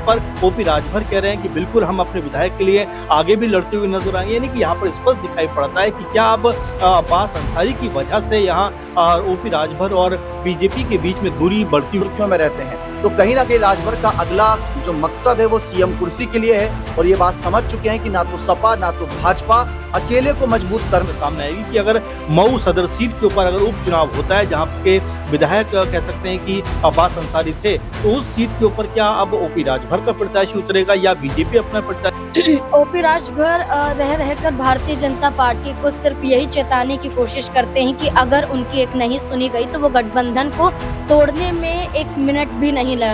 पर ओपी राजभर कह रहे हैं कि बिल्कुल हम अपने विधायक के लिए आगे भी लड़ते हुए नजर आएंगे। यानी कि यहाँ पर स्पष्ट दिखाई पड़ता है कि क्या अब अब्बास अंसारी की वजह से यहाँ ओपी राजभर और बीजेपी के बीच में दूरी बढ़ती सुर्खियों में रहते हैं। तो कहीं ना कहीं राजभर का अगला जो मकसद है वो सीएम कुर्सी के लिए है और ये बात समझ चुके हैं कि ना तो सपा ना तो भाजपा अकेले को मजबूत करने सामने आएगी कि अगर मऊ सदर सीट के ऊपर अगर उपचुनाव होता है जहां के विधायक कह सकते हैं कि अब्बास अंसारी थे, तो उस सीट के ऊपर क्या अब ओपी राजभर का प्रत्याशी उतरेगा या बीजेपी अपना प्रत्याशी? ओपी राजभर रहकर भारतीय जनता पार्टी को सिर्फ यही चेताने की कोशिश करते हैं कि अगर उनकी एक नहीं सुनी गई तो वो गठबंधन को तोड़ने में एक मिनट भी नहीं लगा।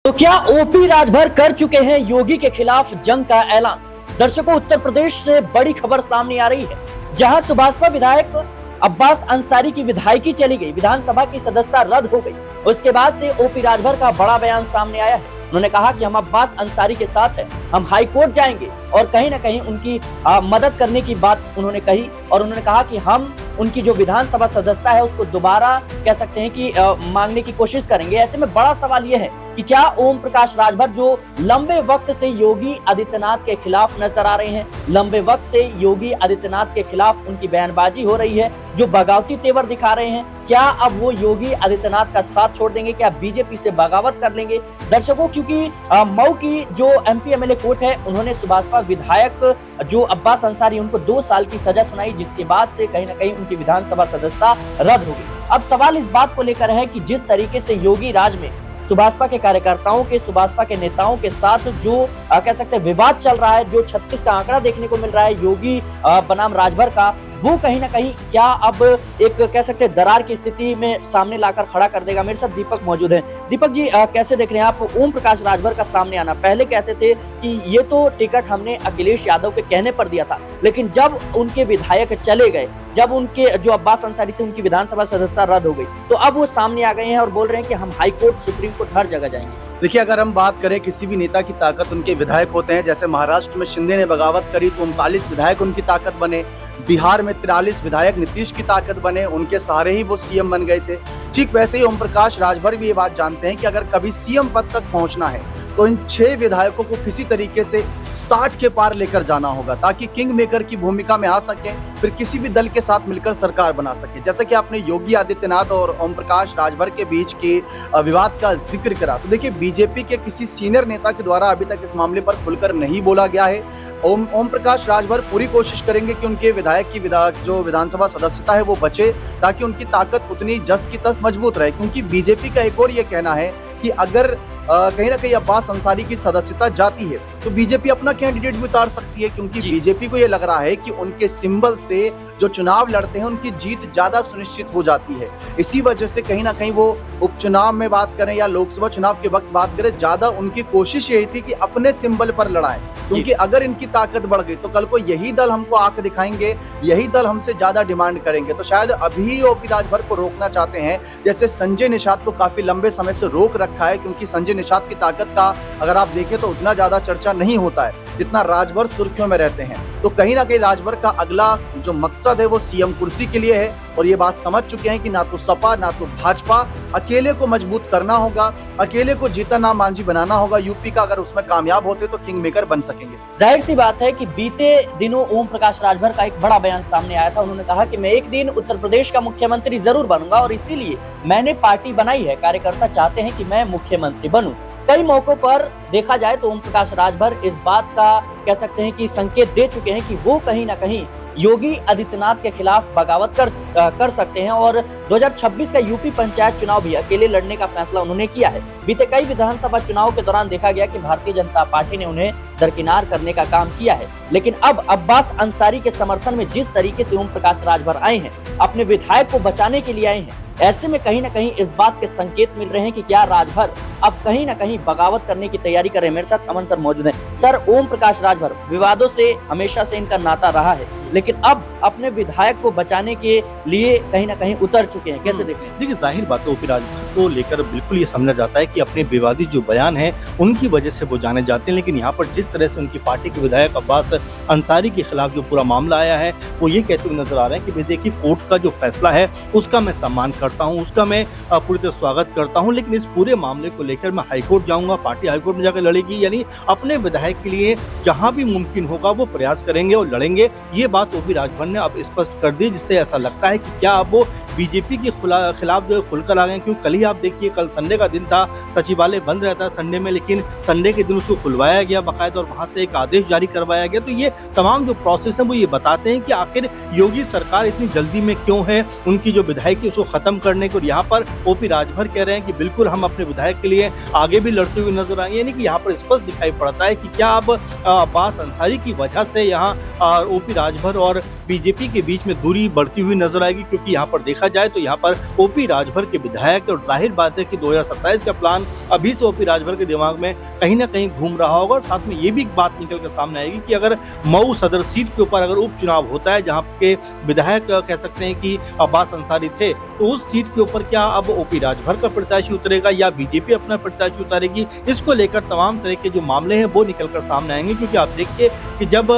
तो क्या ओपी राजभर कर चुके हैं योगी के खिलाफ जंग का ऐलान? दर्शकों, उत्तर प्रदेश से बड़ी खबर सामने आ रही है, जहां सुभाषपा विधायक अब्बास अंसारी की विधायकी चली गई, विधानसभा की सदस्यता रद्द हो गई। उसके बाद से ओपी राजभर का बड़ा बयान सामने आया है। उन्होंने कहा कि हम अब्बास अंसारी के साथ हैं, हम हाई कोर्ट जाएंगे और कहीं ना कहीं उनकी मदद करने की बात उन्होंने कही। और उन्होंने कहा कि हम उनकी जो विधानसभा सदस्यता है उसको दोबारा कह सकते हैं कि मांगने की कोशिश करेंगे। ऐसे में बड़ा सवाल यह है कि क्या ओम प्रकाश राजभर जो लंबे वक्त से योगी आदित्यनाथ के खिलाफ नजर आ रहे हैं, लंबे वक्त से योगी आदित्यनाथ के खिलाफ उनकी बयानबाजी हो रही है, जो बगावती तेवर दिखा रहे हैं, क्या अब वो योगी आदित्यनाथ का साथ छोड़ देंगे? क्या बीजेपी से बगावत कर लेंगे? दर्शकों, क्योंकि मऊ की जो एमपी एमएलए कोर्ट है उन्होंने सुभाषपा विधायक जो अब्बास अंसारी उनको 2 साल की सजा सुनाई, जिसके बाद से कहीं ना कहीं उनकी विधानसभा सदस्यता रद्द हो गई। अब सवाल इस बात को लेकर है कि जिस तरीके से योगी राज में सुभाषपा के कार्यकर्ताओं के, सुभाषपा के नेताओं के साथ जो कह सकते हैं विवाद चल रहा है, जो 36 का आंकड़ा देखने को मिल रहा है योगी बनाम राजभर का, वो कहीं ना कहीं क्या अब एक कह सकते हैं दरार की स्थिति में सामने लाकर खड़ा कर देगा? मेरे साथ दीपक मौजूद है। दीपक जी, कैसे देख रहे हैं आप ओम प्रकाश राजभर का सामने आना? पहले कहते थे कि ये तो टिकट हमने अखिलेश यादव के कहने पर दिया था, लेकिन जब उनके विधायक चले गए, जब उनके जो अब्बास अंसारी थे उनकी विधानसभा सदस्यता रद्द हो गई, तो अब वो सामने आ गए हैं और बोल रहे हैं कि हम हाई कोर्ट, सुप्रीम कोर्ट, हर जगह जाएंगे। देखिए, अगर हम बात करें किसी भी नेता की ताकत उनके विधायक होते हैं। जैसे महाराष्ट्र में शिंदे ने बगावत करी तो 39 विधायक उनकी ताकत बने, बिहार में 43 विधायक नीतीश की ताकत बने, उनके सहारे ही वो सीएम बन गए थे। ठीक वैसे ही ओम प्रकाश राजभर भी ये बात जानते हैं कि अगर कभी सीएम पद तक पहुंचना है तो इन 6 विधायकों को किसी तरीके से 60 के पार लेकर जाना होगा, ताकि किंग मेकर की भूमिका में आ सके, फिर किसी भी दल के साथ मिलकर सरकार बना सके। जैसे कि आपने योगी आदित्यनाथ और ओम प्रकाश राजभर के बीच के विवाद का जिक्र करा, तो देखिए बीजेपी के किसी सीनियर नेता के द्वारा अभी तक इस मामले पर खुलकर नहीं बोला गया है। ओम प्रकाश राजभर पूरी कोशिश करेंगे कि उनके विधायक की जो विधानसभा सदस्यता है वो बचे, ताकि उनकी ताकत उतनी जस की तस मजबूत रहे। क्योंकि बीजेपी का एक और ये कहना है कि अगर कहीं ना कहीं अब्बास अंसारी की सदस्यता जाती है तो बीजेपी अपना कैंडिडेट भी उतार सकती है, क्योंकि बीजेपी को ये लग रहा है कि उनके सिंबल से जो चुनाव लड़ते हैं उनकी जीत ज्यादा सुनिश्चित हो जाती है। इसी वजह से कहीं ना कहीं वो उपचुनाव में बात करें या लोकसभा चुनाव के वक्त बात करें, ज्यादा उनकी कोशिश यही थी कि अपने सिंबल पर लड़ाएं। क्योंकि अगर इनकी ताकत बढ़ गई तो कल को यही दल हमको आंख दिखाएंगे, यही दल हमसे ज्यादा डिमांड करेंगे। तो शायद अभी ओपी राजभर को रोकना चाहते हैं, जैसे संजय निषाद को काफी लंबे समय से रोक रखा है, क्योंकि संजय निषाद की ताकत का अगर आप देखें तो उतना ज्यादा चर्चा नहीं होता है जितना राजभर सुर्खियों में रहते हैं। तो कहीं ना कहीं राजभर का अगला जो मकसद है वो सीएम कुर्सी के लिए है और ये बात समझ चुके हैं कि ना तो सपा ना तो भाजपा, अकेले को मजबूत करना होगा, अकेले को जीतन राम मांझी बनाना होगा यूपी का। अगर उसमें कामयाब होते तो किंग मेकर बन सकेंगे। जाहिर सी बात है कि बीते दिनों ओम प्रकाश राजभर का एक बड़ा बयान सामने आया था। उन्होंने कहा कि मैं एक दिन उत्तर प्रदेश का मुख्यमंत्री जरूर बनूंगा और इसीलिए मैंने पार्टी बनाई है, कार्यकर्ता चाहते हैं कि मैं मुख्यमंत्री बनूं। कई मौकों पर देखा जाए तो ओम प्रकाश राजभर इस बात का कह सकते हैं कि संकेत दे चुके हैं कि वो कहीं ना कहीं योगी आदित्यनाथ के खिलाफ बगावत कर सकते हैं और 2026 का यूपी पंचायत चुनाव भी अकेले लड़ने का फैसला उन्होंने किया है। बीते कई विधानसभा चुनाव के दौरान देखा गया कि भारतीय जनता पार्टी ने उन्हें दरकिनार करने का काम किया है, लेकिन अब अब्बास अंसारी के समर्थन में जिस तरीके से ओम प्रकाश राजभर आए हैं, अपने विधायक को बचाने के लिए आए हैं, ऐसे में कहीं ना कहीं इस बात के संकेत मिल रहे हैं कि क्या राजभर अब कहीं ना कहीं बगावत करने की तैयारी कर रहे हैं। मेरे साथ अमन सर मौजूद हैं। सर, ओम प्रकाश राजभर विवादों से हमेशा से इनका नाता रहा है, लेकिन अब अपने विधायक को बचाने के लिए कहीं ना कहीं उतर चुके हैं, कैसे देखते हैं? देखिए, जाहिर बात है ओपी राजभर को लेकर बिल्कुल ये समझा जाता है कि अपने विवादित जो बयान है उनकी वजह से वो जाने जाते हैं, लेकिन यहाँ पर जिस तरह से उनकी पार्टी के विधायक अब्बास अंसारी के खिलाफ जो पूरा मामला आया है वो ये कहते हुए नजर आ रहे हैं कि देखिए कोर्ट का जो फैसला है उसका मैं सम्मान करता करता हूं उसका मैं पूरी तरह स्वागत करता हूं, लेकिन इस पूरे मामले को लेकर मैं हाईकोर्ट जाऊंगा, पार्टी हाईकोर्ट में जाकर लड़ेगी, यानी अपने विधायक के लिए जहां भी मुमकिन होगा वो प्रयास करेंगे और लड़ेंगे। ये बात ओपी राजभर ने अब स्पष्ट कर दी, जिससे ऐसा लगता है कि क्या अब वो बीजेपी के खिलाफ जो खुलकर आ गए। क्योंकि कल ही आप देखिए, कल संडे का दिन था, सचिवालय बंद रहता है संडे में, लेकिन संडे के दिन उसको खुलवाया गया बाकायदा और वहां से एक आदेश जारी करवाया गया। तो ये तमाम जो प्रोसेस है वो ये बताते हैं कि आखिर योगी सरकार इतनी जल्दी में क्यों है उनकी जो विधायक है उसको खत्म करने को। यहाँ पर ओपी राजभर कह रहे हैं कि बिल्कुल हम अपने विधायक के लिए आगे भी लड़ते हुए नजर आएंगे, यानी कि यहाँ पर स्पष्ट दिखाई पड़ता है कि क्या अब अब्बास अंसारी की वजह से यहाँ ओपी राजभर और बीजेपी के बीच में दूरी बढ़ती हुई नजर आएगी। क्योंकि यहाँ पर देखा जाए तो यहाँ पर ओपी राजभर के विधायक, और जाहिर बात है कि 2027 का प्लान अभी से ओपी राजभर के दिमाग में कहीं ना कहीं घूम रहा होगा। और साथ में ये भी बात निकल कर सामने आएगी कि अगर मऊ सदर सीट के ऊपर अगर उपचुनाव होता है, जहाँ के विधायक कह सकते हैं कि अब्बास अंसारी थे, तो उस सीट के ऊपर क्या अब ओपी राजभर का प्रत्याशी उतरेगा या बीजेपी अपना प्रत्याशी उतारेगी, इसको लेकर तमाम तरह के जो मामले हैं वो निकलकर सामने आएंगे। क्योंकि आप देखिए कि जब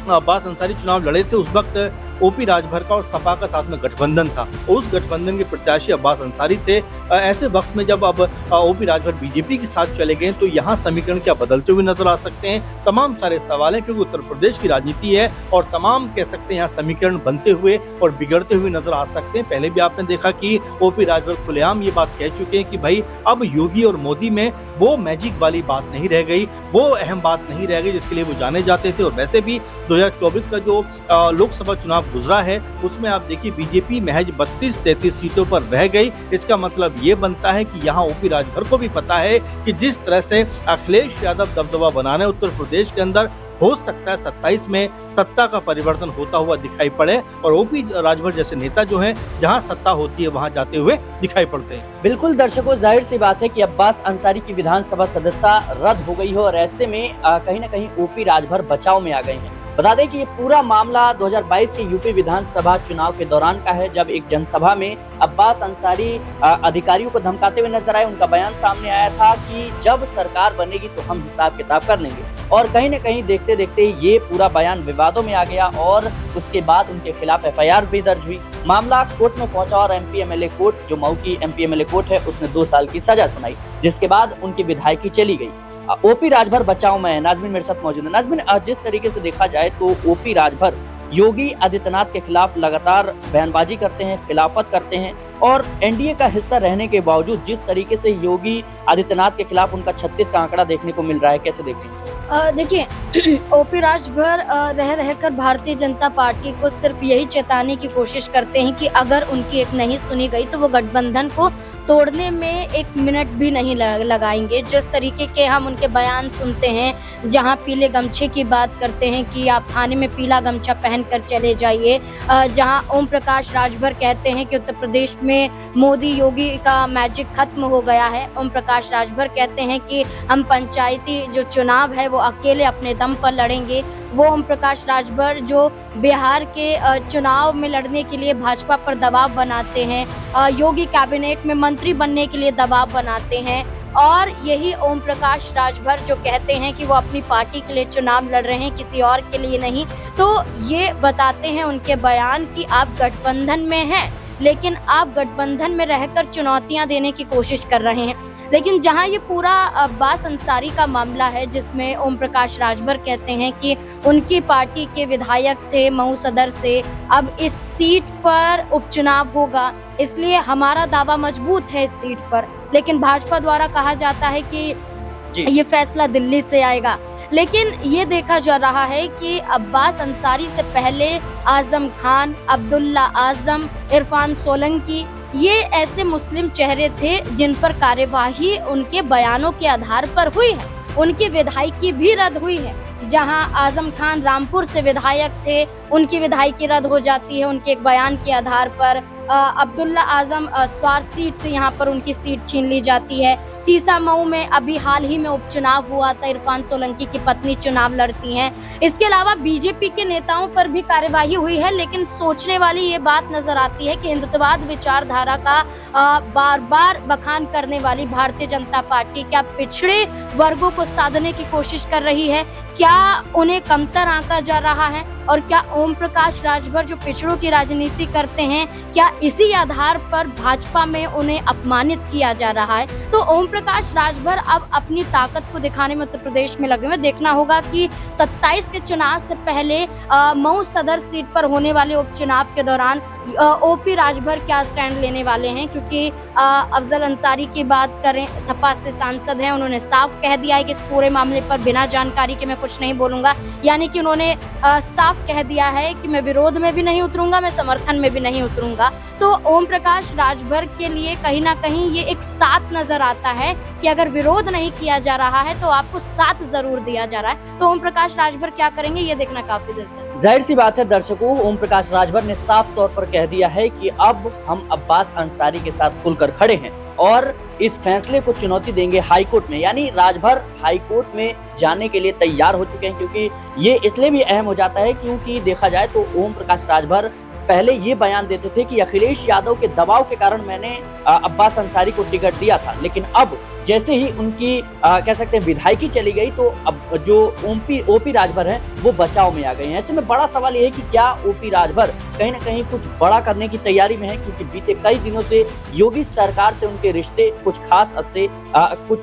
अब्बास अंसारी चुनाव लड़े थे उस वक्त ओपी राजभर का और सपा का साथ में गठबंधन था, और उस गठबंधन के प्रत्याशी अब्बास अंसारी थे। ऐसे वक्त में जब अब ओपी राजभर बीजेपी के साथ चले गए तो यहाँ समीकरण क्या बदलते हुए नजर आ सकते हैं, तमाम सारे सवाल हैं। क्योंकि उत्तर प्रदेश की राजनीति है और तमाम कह सकते हैं यहाँ समीकरण बनते हुए और बिगड़ते हुए नजर आ सकते हैं। पहले भी आपने देखा कि ओपी राजभर खुलेआम ये बात कह चुके हैं कि भाई अब योगी और मोदी में वो मैजिक वाली बात नहीं रह गई, वो अहम बात नहीं रह गई जिसके लिए वो जाने जाते थे। और वैसे भी 2024 का जो लोकसभा चुनाव गुजरा है उसमें आप देखिए बीजेपी महज 32-33 सीटों पर रह गई। इसका मतलब ये बनता है कि यहाँ ओपी राजभर को भी पता है कि जिस तरह से अखिलेश यादव दबदबा बनाने उत्तर प्रदेश के अंदर, हो सकता है 27 में सत्ता का परिवर्तन होता हुआ दिखाई पड़े और ओपी राजभर जैसे नेता जो हैं जहां सत्ता होती है वहां जाते हुए दिखाई पड़ते हैं। बिल्कुल दर्शकों, जाहिर सी बात है कि अब्बास अंसारी की विधानसभा सदस्यता रद्द हो गई है और ऐसे में कहीं ना कहीं ओपी राजभर बचाव में आ गए हैं। बता दें कि ये पूरा मामला 2022 के यूपी विधानसभा चुनाव के दौरान का है, जब एक जनसभा में अब्बास अंसारी अधिकारियों को धमकाते हुए नजर आए। उनका बयान सामने आया था कि जब सरकार बनेगी तो हम हिसाब किताब कर लेंगे, और कहीं न कहीं देखते देखते ये पूरा बयान विवादों में आ गया और उसके बाद उनके खिलाफ FIR भी दर्ज हुई। मामला कोर्ट में पहुंचा और MP-MLA कोर्ट, जो मऊ की MP-MLA कोर्ट है, उसने 2 साल की सजा सुनाई, जिसके बाद उनकी विधायकी चली गई। ओपी राजभर बचाव में है। नाजमीन मेरे साथ मौजूद है। नाजमीन, जिस तरीके से देखा जाए तो ओपी राजभर योगी आदित्यनाथ के खिलाफ लगातार बयानबाजी करते हैं, खिलाफत करते हैं, और एनडीए का हिस्सा रहने के बावजूद जिस तरीके से योगी आदित्यनाथ के खिलाफ उनका 36 का आंकड़ा देखने को मिल रहा है, कैसे देखें? देखिए, ओपी राजभर रह रहकर भारतीय जनता पार्टी को सिर्फ यही चेताने की कोशिश करते हैं कि अगर उनकी एक नहीं सुनी गई तो वो गठबंधन को तोड़ने में 1 मिनट भी नहीं लगाएंगे। जिस तरीके के हम उनके बयान सुनते हैं, जहां पीले गमछे की बात करते हैं कि आप थाने में पीला गमछा पहन कर चले जाइए, जहां ओम प्रकाश राजभर कहते हैं कि उत्तर प्रदेश में मोदी योगी का मैजिक खत्म हो गया है। ओम प्रकाश राजभर कहते हैं कि हम पंचायती जो चुनाव है वो अकेले अपने दम पर लड़ेंगे। वो ओम प्रकाश राजभर जो बिहार के चुनाव में लड़ने के लिए भाजपा पर दबाव बनाते हैं, योगी कैबिनेट में मंत्री बनने के लिए दबाव बनाते हैं, और यही ओम प्रकाश राजभर जो कहते हैं कि वो अपनी पार्टी के लिए चुनाव लड़ रहे हैं, किसी और के लिए नहीं। तो ये बताते हैं उनके बयान कि आप गठबंधन में हैं, लेकिन आप गठबंधन में रहकर चुनौतियां देने की कोशिश कर रहे हैं। लेकिन जहां ये पूरा अब्बास अंसारी का मामला है, जिसमें ओम प्रकाश राजभर कहते हैं कि उनकी पार्टी के विधायक थे मऊ सदर से, अब इस सीट पर उपचुनाव होगा, इसलिए हमारा दावा मजबूत है इस सीट पर। लेकिन भाजपा द्वारा कहा जाता है कि ये फैसला दिल्ली से आएगा। लेकिन ये देखा जा रहा है कि अब्बास अंसारी से पहले आजम खान, अब्दुल्ला आजम, इरफान सोलंकी, ये ऐसे मुस्लिम चेहरे थे जिन पर कार्यवाही उनके बयानों के आधार पर हुई है। उनकी विधायकी भी रद्द हुई है। जहां आजम खान रामपुर से विधायक थे, उनकी विधायकी रद्द हो जाती है उनके एक बयान के आधार पर। अब्दुल्ला आजम स्वार सीट से यहाँ पर उनकी सीट छीन ली जाती है। सीसा मऊ में अभी हाल ही में उपचुनाव हुआ था, इरफान सोलंकी की पत्नी चुनाव लड़ती हैं। इसके अलावा बीजेपी के नेताओं पर भी कार्यवाही हुई है। लेकिन सोचने वाली ये बात नजर आती है कि हिंदुत्ववाद विचारधारा का बार बार बखान करने वाली भारतीय जनता पार्टी क्या पिछड़े वर्गों को साधने की कोशिश कर रही है? क्या उन्हें कमतर आंका जा रहा है? और क्या ओम प्रकाश राजभर जो पिछड़ों की राजनीति करते हैं, क्या इसी आधार पर भाजपा में उन्हें अपमानित किया जा रहा है? तो ओम प्रकाश राजभर अब अपनी ताकत को दिखाने में उत्तर प्रदेश में लगे हुए। देखना होगा कि 27 के चुनाव से पहले मऊ सदर सीट पर होने वाले उपचुनाव के दौरान ओपी राजभर क्या स्टैंड लेने वाले हैं, क्योंकि अफजल अंसारी की बात करें, सपा से सांसद हैं, उन्होंने साफ कह दिया है कि इस पूरे मामले पर बिना जानकारी के मैं कुछ नहीं बोलूंगा। यानी कि उन्होंने साफ कह दिया है कि मैं विरोध में भी नहीं उतरूंगा, मैं समर्थन में भी नहीं उतरूंगा। तो ओम प्रकाश राजभर के लिए कहीं ना कहीं ये एक साथ नजर आता है कि अगर विरोध नहीं किया जा रहा है तो आपको साथ जरूर दिया जा रहा है। तो ओम प्रकाश राजभर क्या करेंगे, ये देखना काफी दिलचस्प है। जाहिर सी बात है दर्शकों, ओम प्रकाश राजभर ने साफ तौर पर कह दिया है कि अब हम अब्बास अंसारी के साथ खुलकर खड़े हैं और इस फैसले को चुनौती देंगे हाईकोर्ट में। यानी राजभर हाईकोर्ट में जाने के लिए तैयार हो चुके हैं, क्योंकि ये इसलिए भी अहम हो जाता है क्योंकि देखा जाए तो ओम प्रकाश राजभर पहले ये बयान देते थे कि अखिलेश यादव के दबाव के कारण मैंने अब्बास अंसारी को टिकट दिया था, लेकिन अब जैसे ही उनकी कह सकते हैं विधायकी चली गई तो अब जो ओपी राजभर हैं वो बचाव में आ गए हैं। ऐसे में बड़ा सवाल ये है कि क्या ओपी राजभर कहीं ना कहीं कुछ बड़ा करने की तैयारी में है, क्योंकि बीते कई दिनों से योगी सरकार से उनके रिश्ते कुछ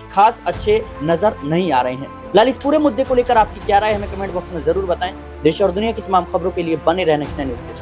खास अच्छे नजर नहीं आ रहे हैं। फिलहाल इस पूरे मुद्दे को लेकर आपकी क्या राय है, हमें कमेंट बॉक्स में जरूर बताएं। देश और दुनिया की तमाम खबरों के लिए बने रहने नेक्स्ट न्यूज के साथ।